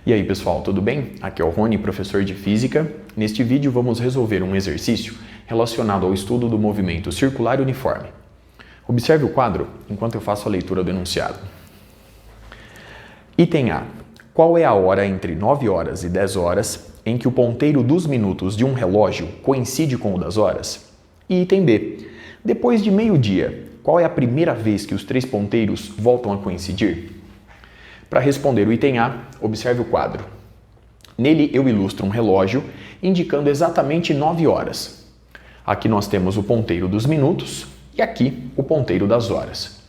E aí pessoal, tudo bem? Aqui é o Rony, professor de Física. Neste vídeo vamos resolver um exercício relacionado ao estudo do movimento circular uniforme. Observe o quadro enquanto eu faço a leitura do enunciado. Item A. Qual é a hora entre 9 horas e 10 horas em que o ponteiro dos minutos de um relógio coincide com o das horas? E item B. Depois de meio-dia, qual é a primeira vez que os três ponteiros voltam a coincidir? Para responder o item A, observe o quadro. Nele eu ilustro um relógio indicando exatamente 9 horas. Aqui nós temos o ponteiro dos minutos e aqui o ponteiro das horas.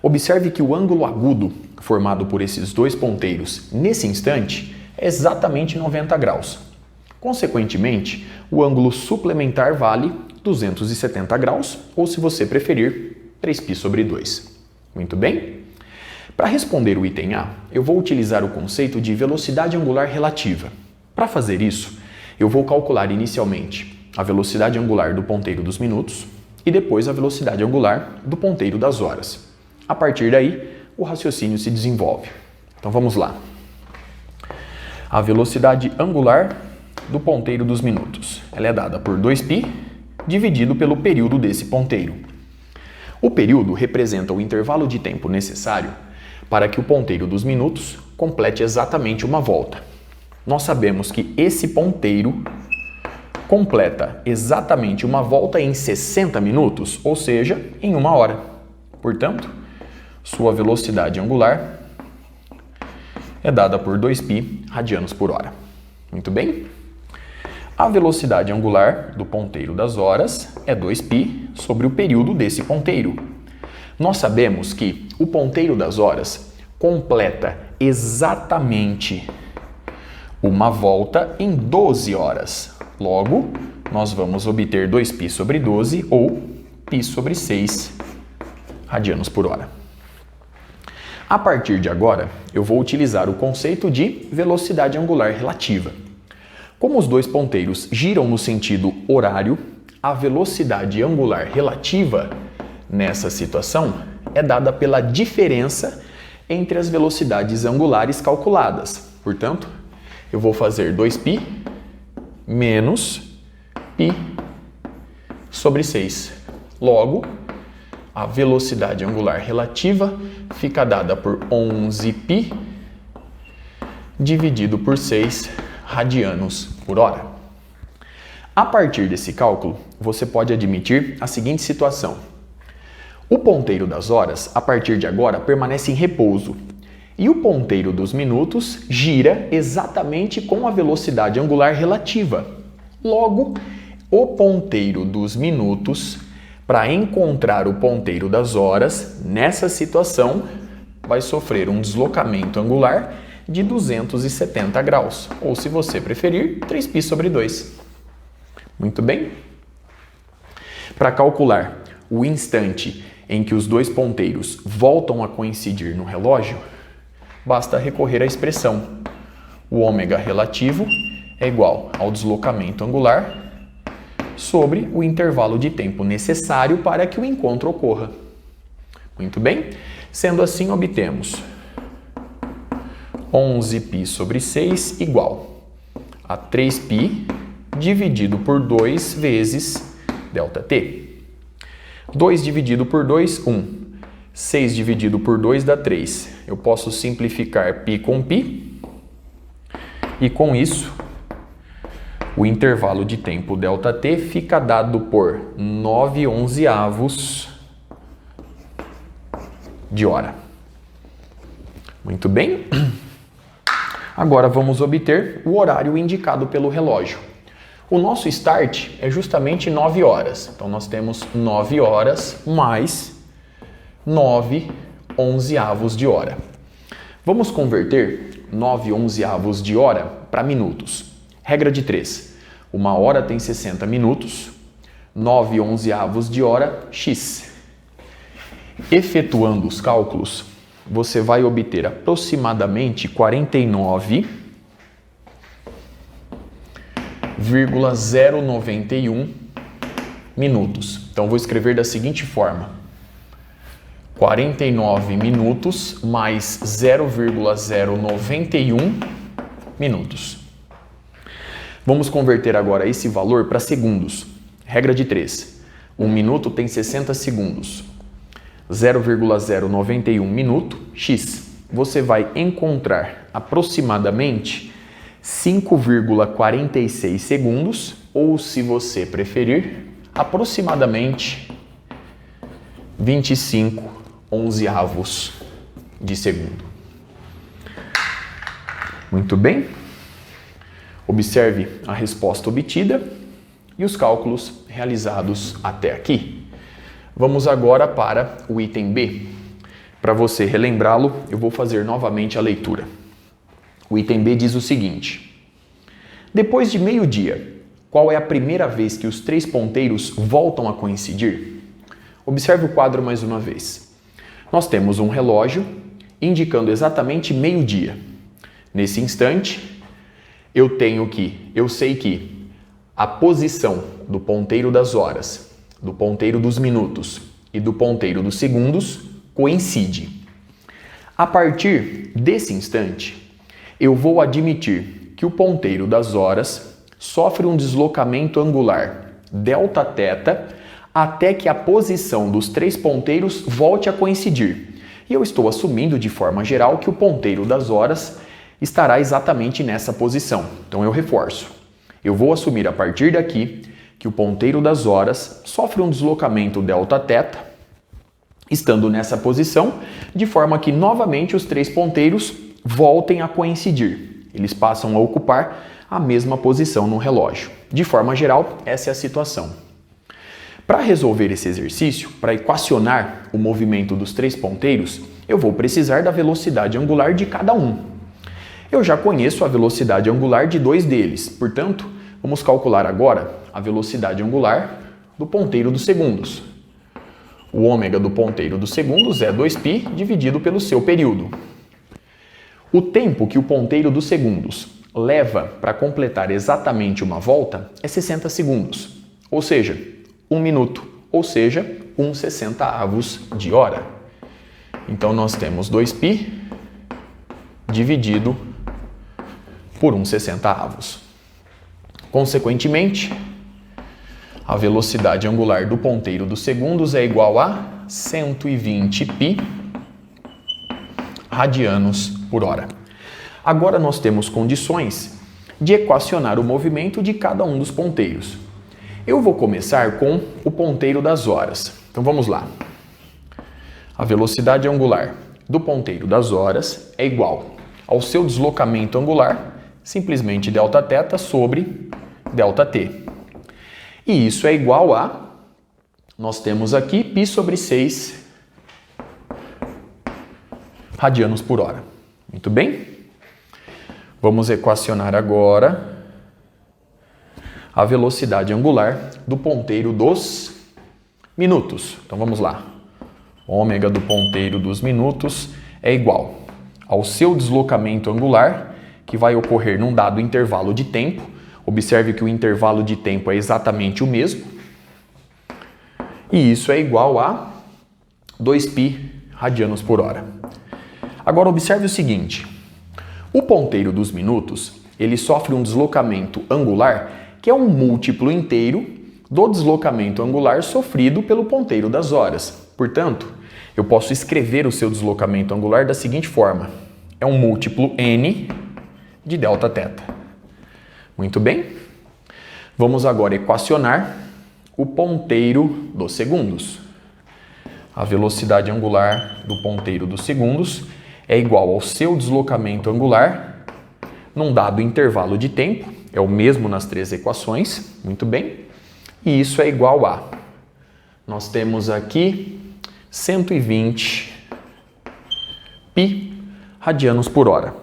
Observe que o ângulo agudo formado por esses dois ponteiros nesse instante é exatamente 90 graus. Consequentemente, o ângulo suplementar vale 270 graus, ou se você preferir, 3π/2. Muito bem? Para responder o item A, eu vou utilizar o conceito de velocidade angular relativa. Para fazer isso, eu vou calcular inicialmente a velocidade angular do ponteiro dos minutos e depois a velocidade angular do ponteiro das horas. A partir daí, o raciocínio se desenvolve. Então vamos lá. A velocidade angular do ponteiro dos minutos. Ela é dada por 2π dividido pelo período desse ponteiro. O período representa o intervalo de tempo necessário para que o ponteiro dos minutos complete exatamente uma volta. Nós sabemos que esse ponteiro completa exatamente uma volta em 60 minutos, ou seja, em 1 hora. Portanto, sua velocidade angular é dada por 2π radianos por hora. Muito bem? A velocidade angular do ponteiro das horas é 2π sobre o período desse ponteiro. Nós sabemos que o ponteiro das horas completa exatamente uma volta em 12 horas. Logo, nós vamos obter 2π/12 ou π/6 radianos por hora. A partir de agora, eu vou utilizar o conceito de velocidade angular relativa. Como os dois ponteiros giram no sentido horário, a velocidade angular relativa nessa situação é dada pela diferença entre as velocidades angulares calculadas. Portanto, eu vou fazer 2π menos π/6. Logo, a velocidade angular relativa fica dada por 11π dividido por 6 radianos por hora. A partir desse cálculo, você pode admitir a seguinte situação. O ponteiro das horas, a partir de agora, permanece em repouso e o ponteiro dos minutos gira exatamente com a velocidade angular relativa. Logo, o ponteiro dos minutos, para encontrar o ponteiro das horas, nessa situação, vai sofrer um deslocamento angular de 270 graus, ou se você preferir, 3π/2. Muito bem? Para calcular o instante em que os dois ponteiros voltam a coincidir no relógio, basta recorrer à expressão. O ômega relativo é igual ao deslocamento angular sobre o intervalo de tempo necessário para que o encontro ocorra. Muito bem? Sendo assim, obtemos 11π/6 igual a 3π dividido por 2 vezes ΔT. 2 dividido por 2, 1. 6 dividido por 2 dá 3. Eu posso simplificar π com π. E com isso, o intervalo de tempo ΔT fica dado por 9/11 de hora. Muito bem? Agora vamos obter o horário indicado pelo relógio. O nosso start é justamente 9 horas. Então, nós temos 9 horas mais 9/11 de hora. Vamos converter 9/11 de hora para minutos. Regra de 3. Uma hora tem 60 minutos. 9/11 de hora, x. Efetuando os cálculos, você vai obter aproximadamente 49,091 minutos. Então, vou escrever da seguinte forma: 49 minutos mais 0,091 minutos. Vamos converter agora esse valor para segundos. Regra de 3. 1 minuto tem 60 segundos. 0,091 minuto, x. Você vai encontrar aproximadamente 5,46 segundos, ou, se você preferir, aproximadamente 25 onzeavos de segundo. Muito bem. Observe a resposta obtida e os cálculos realizados até aqui. Vamos agora para o item B. Para você relembrá-lo, eu vou fazer novamente a leitura. O item B diz o seguinte: depois de meio-dia, qual é a primeira vez que os 3 ponteiros voltam a coincidir? Observe o quadro mais uma vez. Nós temos um relógio indicando exatamente meio-dia. Nesse instante, eu sei que a posição do ponteiro das horas, do ponteiro dos minutos e do ponteiro dos segundos coincide. A partir desse instante, eu vou admitir que o ponteiro das horas sofre um deslocamento angular Δθ até que a posição dos 3 ponteiros volte a coincidir. E eu estou assumindo de forma geral que o ponteiro das horas estará exatamente nessa posição. Então eu reforço. Eu vou assumir a partir daqui que o ponteiro das horas sofre um deslocamento Δθ, estando nessa posição, de forma que novamente os 3 ponteiros voltem a coincidir. Eles passam a ocupar a mesma posição no relógio. De forma geral, essa é a situação. Para resolver esse exercício, para equacionar o movimento dos 3 ponteiros, eu vou precisar da velocidade angular de cada um. Eu já conheço a velocidade angular de 2 deles, portanto, vamos calcular agora a velocidade angular do ponteiro dos segundos. O ômega do ponteiro dos segundos é 2π dividido pelo seu período. O tempo que o ponteiro dos segundos leva para completar exatamente uma volta é 60 segundos, ou seja, 1 minuto, ou seja, 1/60 de hora. Então, nós temos 2π dividido por 1/60. Consequentemente, a velocidade angular do ponteiro dos segundos é igual a 120π radianos por hora. Agora nós temos condições de equacionar o movimento de cada um dos ponteiros. Eu vou começar com o ponteiro das horas. Então vamos lá. A velocidade angular do ponteiro das horas é igual ao seu deslocamento angular, simplesmente Δθ sobre ΔT. E isso é igual a, nós temos aqui π sobre 6 radianos por hora. Muito bem? Vamos equacionar agora a velocidade angular do ponteiro dos minutos. Então vamos lá. Ômega do ponteiro dos minutos é igual ao seu deslocamento angular, que vai ocorrer num dado intervalo de tempo. Observe que o intervalo de tempo é exatamente o mesmo. E isso é igual a 2π radianos por hora. Agora observe o seguinte. O ponteiro dos minutos, ele sofre um deslocamento angular que é um múltiplo inteiro do deslocamento angular sofrido pelo ponteiro das horas. Portanto, eu posso escrever o seu deslocamento angular da seguinte forma. É um múltiplo n de Δθ. Muito bem? Vamos agora equacionar o ponteiro dos segundos. A velocidade angular do ponteiro dos segundos é igual ao seu deslocamento angular num dado intervalo de tempo, é o mesmo nas 3 equações, muito bem, e isso é igual a, nós temos aqui 120 π radianos por hora.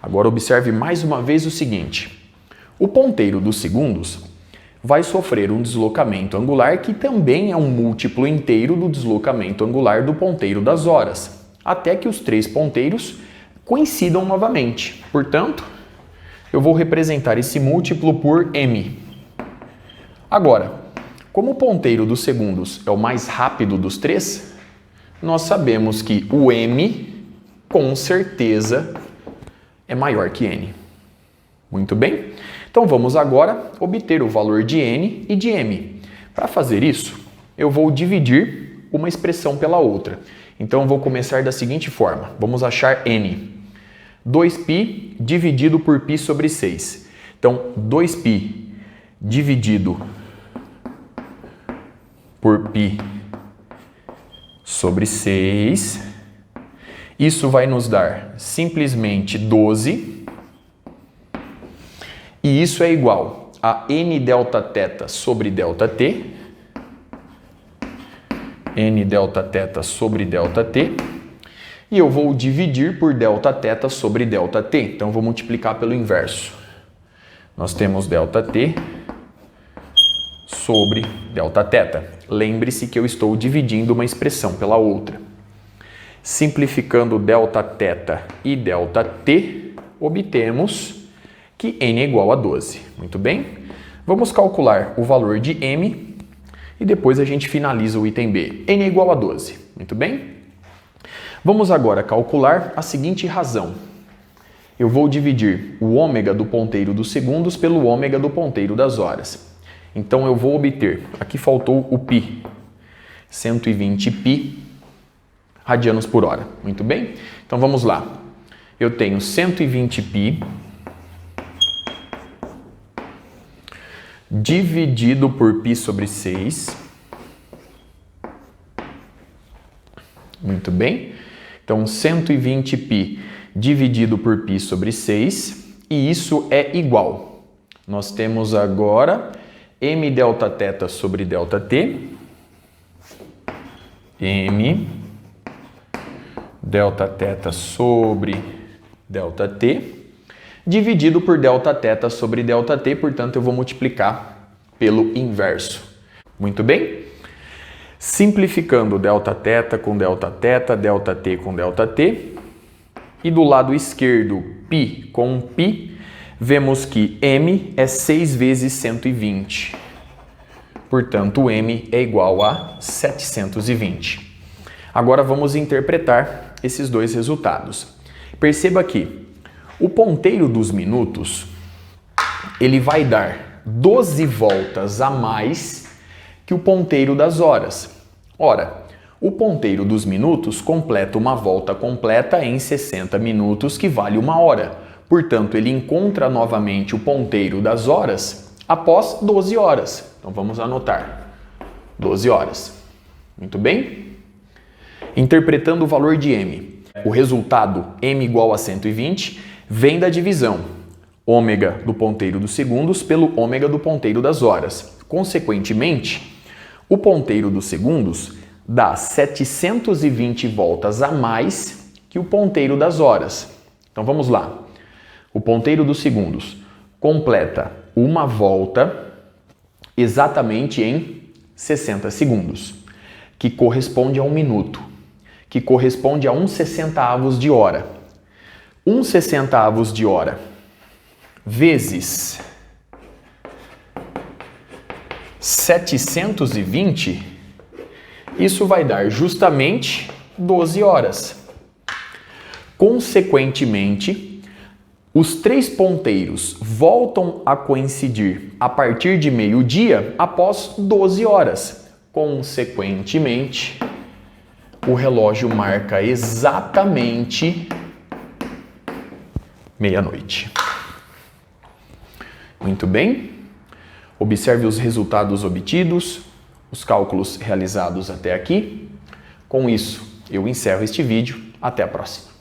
Agora observe mais uma vez o seguinte, o ponteiro dos segundos vai sofrer um deslocamento angular que também é um múltiplo inteiro do deslocamento angular do ponteiro das horas, até que os 3 ponteiros coincidam novamente. Portanto, eu vou representar esse múltiplo por m. Agora, como o ponteiro dos segundos é o mais rápido dos 3, nós sabemos que o m, com certeza, é maior que n. Muito bem? Então vamos agora obter o valor de n e de m. Para fazer isso, eu vou dividir uma expressão pela outra. Então eu vou começar da seguinte forma. Vamos achar n. 2π dividido por π sobre 6. Então 2π dividido por π sobre 6. Isso vai nos dar simplesmente 12. E isso é igual a n delta θ sobre delta t. N delta θ sobre delta t. E eu vou dividir por delta θ sobre delta t. Então, eu vou multiplicar pelo inverso. Nós temos delta t sobre delta θ. Lembre-se que eu estou dividindo uma expressão pela outra. Simplificando delta θ e delta t, obtemos que n é igual a 12. Muito bem? Vamos calcular o valor de m e depois a gente finaliza o item B. N é igual a 12. Muito bem? Vamos agora calcular a seguinte razão. Eu vou dividir o ômega do ponteiro dos segundos pelo ômega do ponteiro das horas. Então eu vou obter, aqui faltou o π, 120π radianos por hora. Muito bem? Então vamos lá. Eu tenho 120π dividido por π sobre 6. Muito bem? Então 120π dividido por π sobre 6. E isso é igual. Nós temos agora m delta θ sobre delta t. M delta θ sobre delta t. Dividido por delta θ sobre delta t, portanto eu vou multiplicar pelo inverso. Muito bem? Simplificando delta θ com delta θ, delta t com delta t, e do lado esquerdo π com π, vemos que m é 6 vezes 120. Portanto, m é igual a 720. Agora vamos interpretar esses dois resultados. Perceba que o ponteiro dos minutos, ele vai dar 12 voltas a mais que o ponteiro das horas. Ora, o ponteiro dos minutos completa uma volta completa em 60 minutos, que vale 1 hora. Portanto, ele encontra novamente o ponteiro das horas após 12 horas. Então, vamos anotar. 12 horas. Muito bem? Interpretando o valor de m. O resultado, m igual a 120, vem da divisão ômega do ponteiro dos segundos pelo ômega do ponteiro das horas. Consequentemente, o ponteiro dos segundos dá 720 voltas a mais que o ponteiro das horas. Então vamos lá. O ponteiro dos segundos completa uma volta exatamente em 60 segundos, que corresponde a 1 minuto, que corresponde a 1/60 de hora. 1/60 de hora vezes 720, isso vai dar justamente 12 horas. Consequentemente, os três ponteiros voltam a coincidir a partir de meio-dia após 12 horas. Consequentemente, o relógio marca exatamente meia-noite. Muito bem. Observe os resultados obtidos, os cálculos realizados até aqui. Com isso, eu encerro este vídeo. Até a próxima.